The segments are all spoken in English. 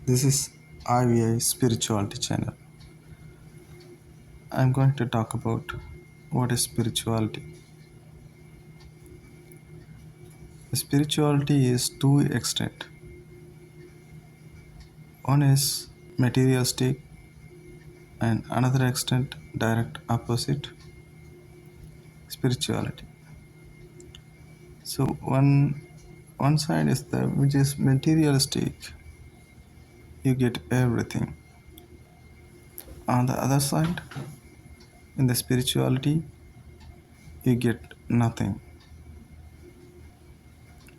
This is IVI Spirituality channel. I'm going to talk about what is spirituality. Spirituality is two extent. One is materialistic and another extent direct opposite spirituality. So one side is the which is materialistic, you get everything. On the other side, in the spirituality, you get nothing,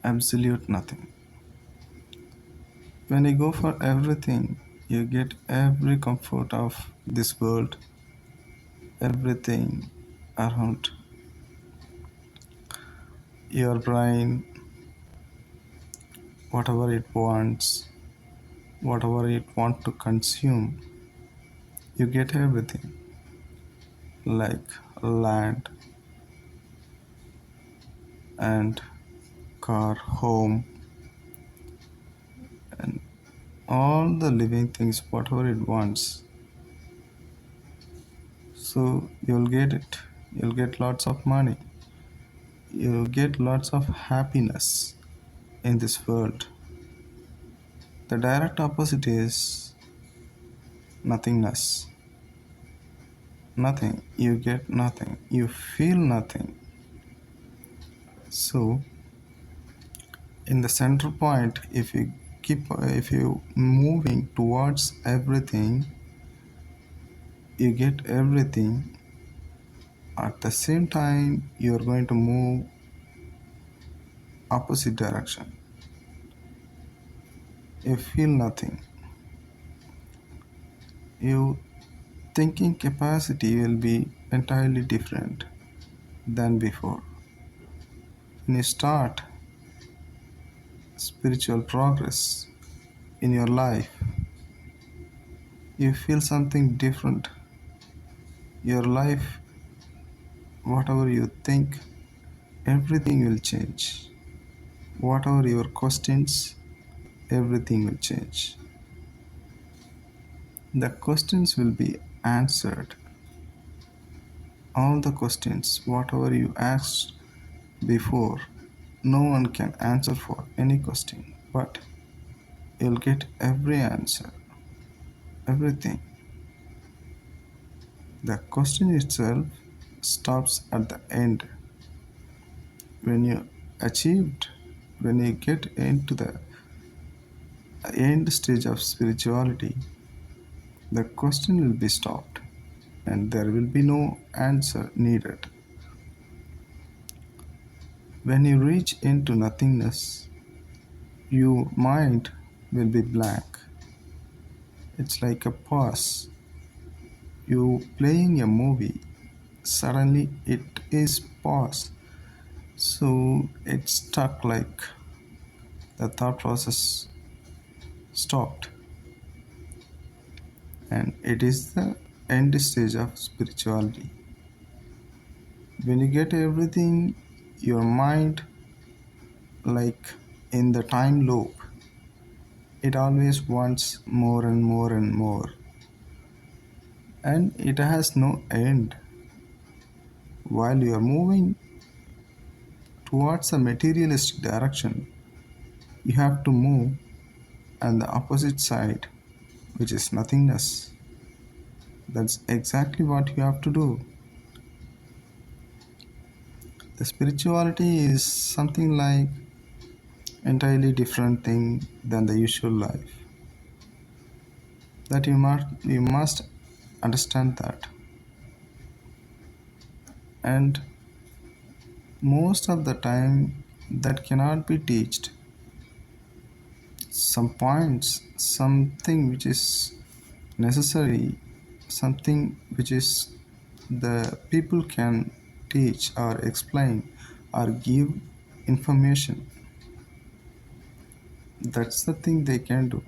absolute nothing. When you go for everything, you get every comfort of this world, everything around your brain, whatever it wants, whatever it wants to consume, you get everything like land and car, home, and all the living things, whatever it wants. So you'll get it. You'll get lots of money. You'll get lots of happiness in this world. The direct opposite is nothingness. Nothing. You get nothing. You feel nothing. So, in the center point, if you moving towards everything, you get everything. At the same time, you are going to move opposite direction. You feel nothing. Your thinking capacity will be entirely different than before. When you start spiritual progress in your life, you feel something different. Your life, whatever you think, everything will change. Whatever your questions, everything will change. The questions will be answered. All the questions, whatever you asked before, no one can answer for any question, but you'll get every answer, everything. The question itself stops at the end. When you achieved, when you get into the end stage of spirituality, the question will be stopped and there will be no answer needed. When you reach into nothingness, your mind will be blank. It's like a pause. You playing a movie, suddenly it is paused. So it's stuck, like the thought process stopped. And it is the end stage of spirituality. When you get everything, your mind, like in the time loop, it always wants more and more and more. And it has no end. While you are moving towards a materialistic direction, you have to move on the opposite side, which is nothingness. That's exactly what you have to do. The spirituality is something like entirely different thing than the usual life. That you must understand that. And most of the time that cannot be taught. Some points, something which is necessary, something which is the people can teach or explain or give information. That's the thing they can do.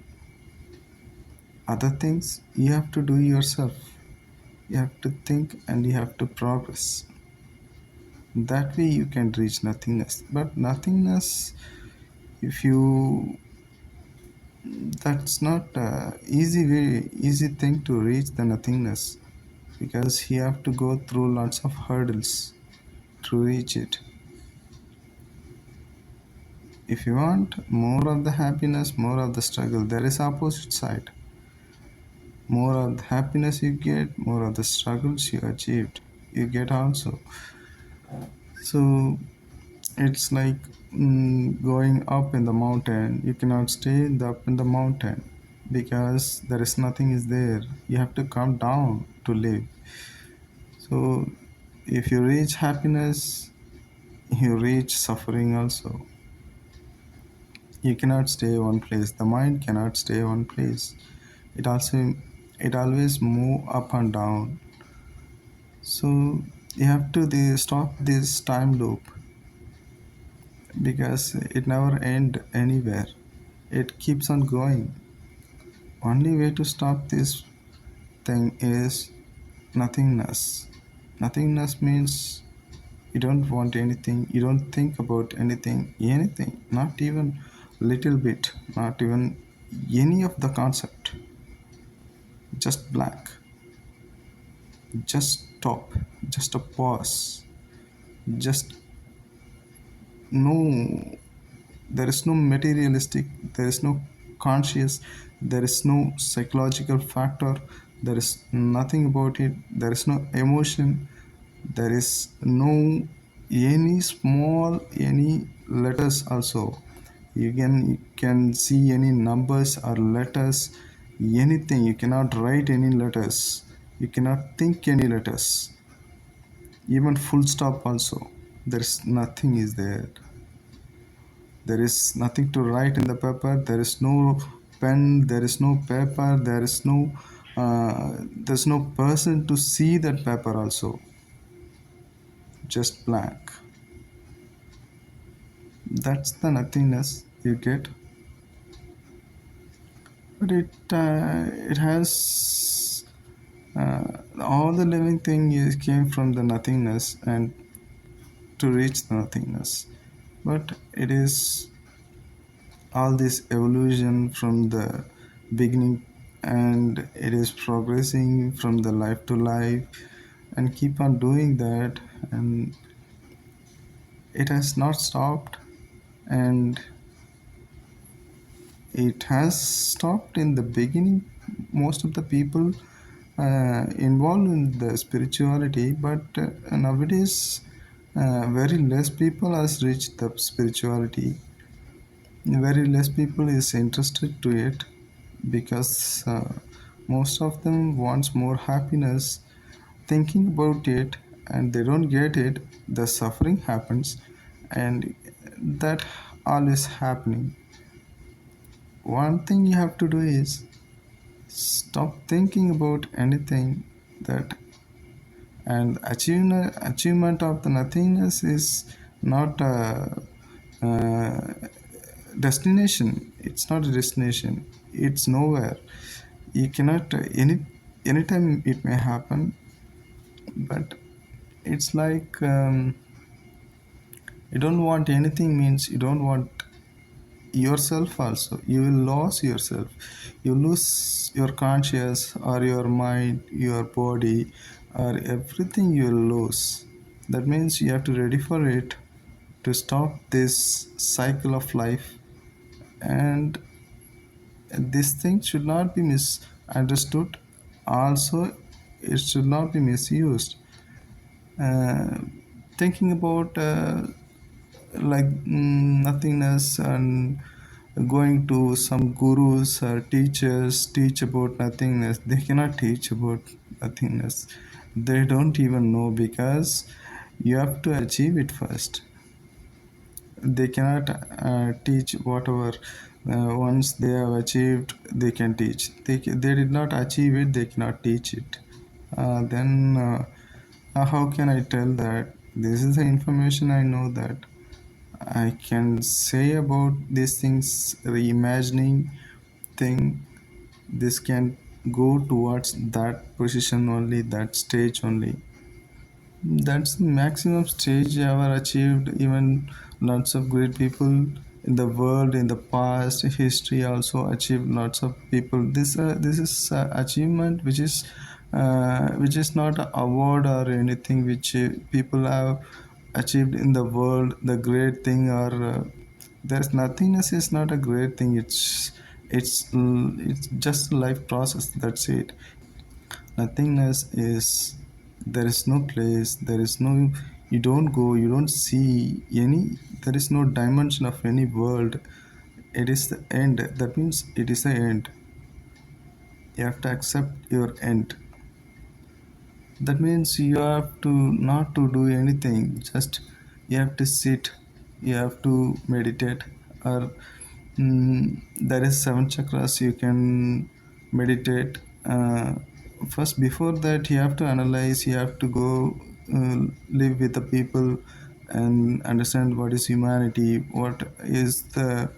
Other things you have to do yourself. You have to think and you have to progress. That way you can reach nothingness. But nothingness, if you That's not easy thing to reach the nothingness, because he have to go through lots of hurdles to reach it. If you want more of the happiness, more of the struggle, there is opposite side. More of the happiness you get, more of the struggles you achieved, you get also. So it's like going up in the mountain. You cannot stay up in the mountain because there is nothing is there. You have to come down to live. So if you reach happiness, you reach suffering also. You cannot stay one place. The mind cannot stay one place. It always move up and down. So you have to stop this time loop, because it never end anywhere. It keeps on going. Only way to stop this thing is nothingness. Nothingness means you don't want anything, you don't think about anything, not even little bit, not even any of the concept. Just blank. Just stop. Just a pause. Just no, there is no materialistic, there is no conscious, there is no psychological factor, there is nothing about it, there is no emotion, there is no any small any letters also. You can see any numbers or letters, anything. You cannot write any letters, you cannot think any letters, even full stop also. There is nothing is there. There is nothing to write in the paper. There is no pen. There is no paper. There's no person to see that paper also. Just blank. That's the nothingness you get. But it has all the living thing came from the nothingness and to reach the nothingness. But it is all this evolution from the beginning, and it is progressing from the life to life and keep on doing that, and it has not stopped, and it has stopped in the beginning. Most of the people involved in the spirituality, but nowadays very less people has reached the spirituality. Very less people is interested to it, because most of them wants more happiness thinking about it, and they don't get it. The suffering happens, and that always happening. One thing you have to do is stop thinking about anything, that and achievement of the nothingness is not a destination. It's not a destination, it's nowhere. You cannot anytime it may happen, but it's like you don't want anything means you don't want yourself also. You will lose yourself. You lose your conscious or your mind, your body, or everything you will lose. That means you have to ready for it, to stop this cycle of life. And this thing should not be misunderstood. Also, it should not be misused. uh, Thinking about like nothingness, and going to some gurus or teachers teach about nothingness, they cannot teach about nothingness. They don't even know, because you have to achieve it first. They cannot teach whatever once they have achieved they can teach. They did not achieve it, they cannot teach it. Then how can I tell that this is the information I know, that I can say about these things, reimagining thing, this can go towards that position only, that stage only. That's the maximum stage ever achieved. Even lots of great people in the world, in the past history also achieved lots of people. This is achievement which is not an award or anything which people have achieved in the world, the great thing, or there's nothingness is not a great thing. It's just a life process, that's it. Nothingness is there is no place, there is no, you don't go, you don't see any, there is no dimension of any world. It is the end, that means it is the end. You have to accept your end. That means you have to not to do anything, just you have to sit, you have to meditate, or there is seven chakras you can meditate. First, before that, you have to analyze, you have to go live with the people and understand what is humanity, what is the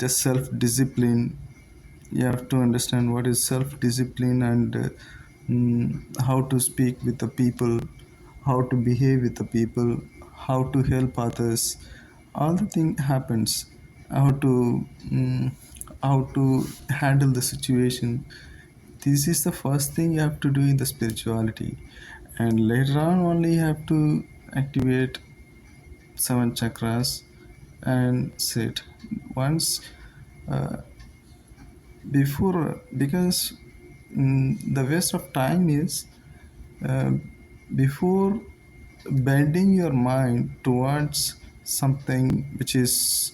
self discipline. You have to understand what is self discipline, and how to speak with the people, how to behave with the people, how to help others. All the thing happens, how to mm, how to handle the situation. This is the first thing you have to do in the spirituality, and later on only you have to activate seven chakras and sit. Once uh, before, because the waste of time is uh, before bending your mind towards something which is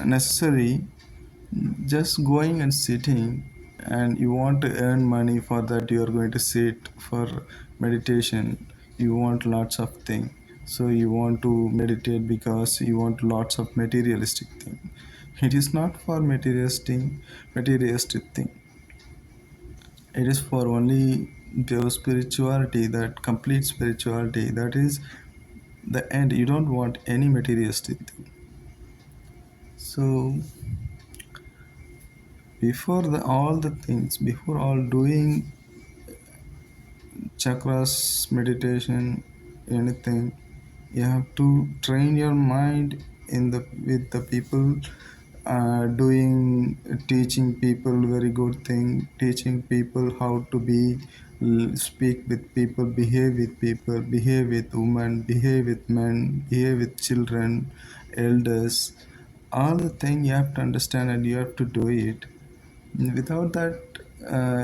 necessary, just going and sitting, and you want to earn money for that, you are going to sit for meditation, you want lots of things, so you want to meditate because you want lots of materialistic thing. It is not for materialistic thing. It is for only the spirituality, that complete spirituality, that is the end. You don't want any materialistic thing. So before all the things, before all doing chakras, meditation, anything, you have to train your mind in the with the people, doing, teaching people very good thing, teaching people how to be, speak with people, behave with people, behave with women, behave with men, behave with children, elders. All the thing you have to understand and you have to do it. Without that,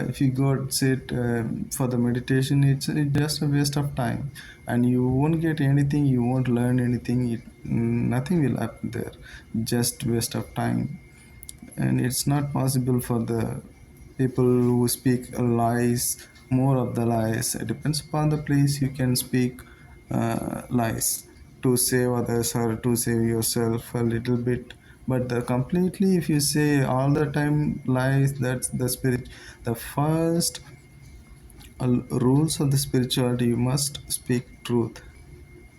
if you go and sit for the meditation, it's just a waste of time, and you won't get anything, you won't learn anything, nothing will happen there, just waste of time. And it's not possible for the people who speak lies, more of the lies. It depends upon the place you can speak lies to save others or to save yourself a little bit. But the completely, if you say all the time lies, that's the spirit. The first rules of the spirituality, you must speak truth.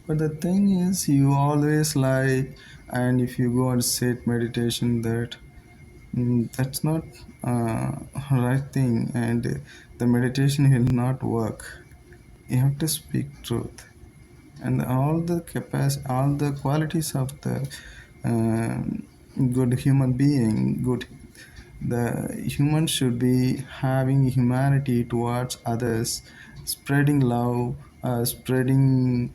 But the thing is, you always lie, and if you go and sit meditation, that's not right thing, and the meditation will not work. You have to speak truth, and all the capacity, all the qualities of the good human being, good, the human should be having humanity towards others, spreading love, spreading.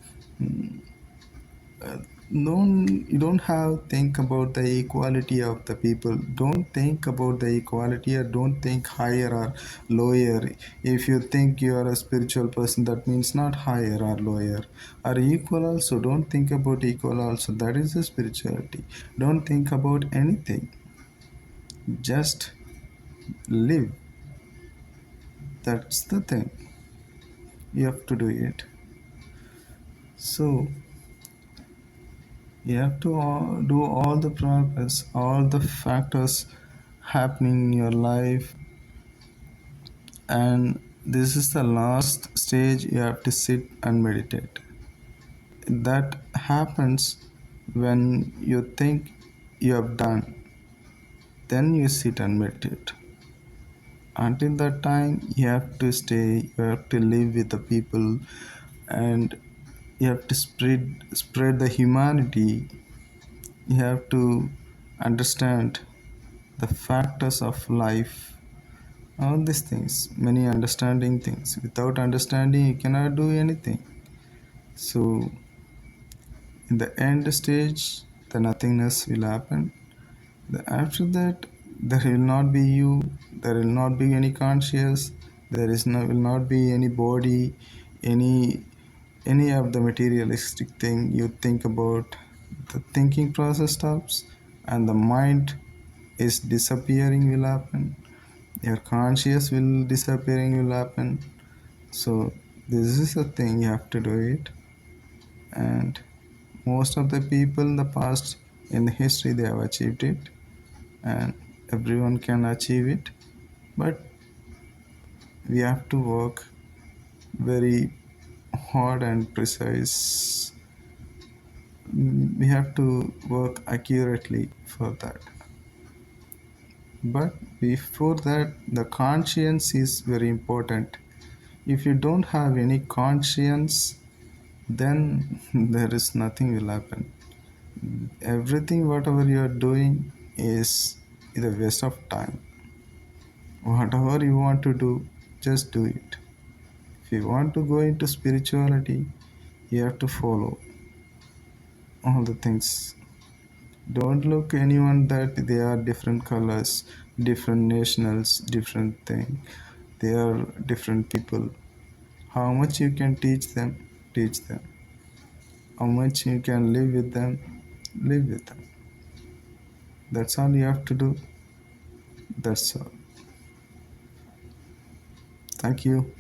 Don't, you don't have think about the equality of the people, don't think about the equality, or don't think higher or lower. If you think you are a spiritual person, that means not higher or lower, or equal also, don't think about equal also, that is the spirituality. Don't think about anything, just live. That's the thing, you have to do it. So you have to do all the progress, all the factors happening in your life, and this is the last stage. You have to sit and meditate. That happens when you think you have done, then you sit and meditate. Until that time, you have to stay, you have to live with the people, and you have to spread the humanity. You have to understand the factors of life, all these things, many understanding things. Without understanding, you cannot do anything. So, in the end stage, the nothingness will happen. After that, there will not be you, there will not be any conscious, will not be any body, any any of the materialistic thing you think about. The thinking process stops, and the mind is disappearing will happen. Your conscious will disappearing will happen. So this is a thing you have to do it. And most of the people in the past, in the history, they have achieved it, and everyone can achieve it. But we have to work very hard and precise. We have to work accurately for that. But before that, the conscience is very important. If you don't have any conscience, then there is nothing will happen. Everything whatever you are doing is a waste of time. Whatever you want to do, just do it. If you want to go into spirituality, you have to follow all the things. Don't look anyone that they are different colors, different nationals, different thing. They are different people. How much you can teach them, teach them. How much you can live with them, live with them. That's all you have to do. That's all. Thank you.